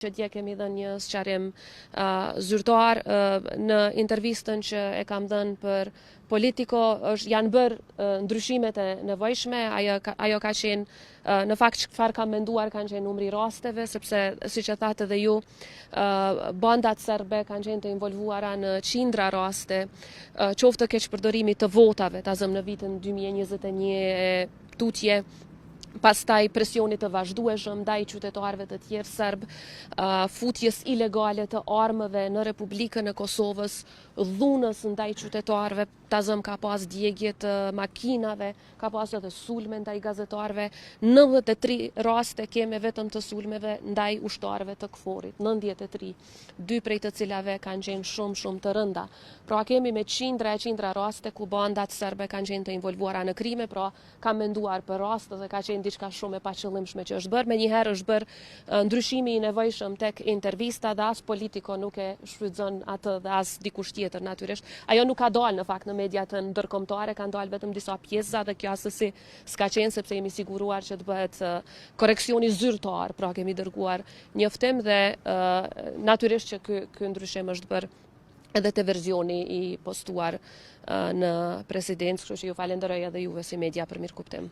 Që dje kemi dhënë një sqarim zyrtar në intervistën që e kam dhënë për Politico, janë bërë ndryshimet e nevojshme, ajo ka qenë në fakt çfarë kam menduar kanë qenë numri rasteve, sepse siç e thatë edhe ju, bandat serbe kanë qenë të involvuara në qindra raste, qoftë keqpërdorimit të votave, ta zëm në vitin 2021 tutje. Pastaj presionit të vazhdueshëm ndaj qytetarëve të tjerë serb, futjes ilegale të armëve në Republikën e Kosovës, dhunës ndaj qytetarëve, ta zëm ka pas djegje të makinave, ka pas edhe sulme ndaj gazetarëve, 93 raste keme vetëm të sulmeve ndaj ushtarëve të KFOR-it, 93, 2 prej të cilave kanë qenë shumë të rënda. Pra kemi me qindra raste ku bandat serbe kanë qenë të involvuara në krime, pra kam menduar për rastet dhe ka qenë diçka shumë e paqëllimshme që është bërë. Menjëherë është bërë ndryshimi i nevojshëm tek intervista dhe as Politico nuk e shfrytëzon atë dhe as dikush tjetër natyrisht. Ajo nuk ka dalë në fakt në mediat ndërkombëtare, kanë dalë vetëm disa pjesa dhe kjo asesi s'ka qenë sepse jemi siguruar që të bëhet koreksioni zyrtar, pra kemi dërguar njoftim dhe natyrisht që ky ndryshim është bërë edhe te versioni i postuar në presidencë, kështu që ju falenderoj edhe juve si media për mirëkuptim.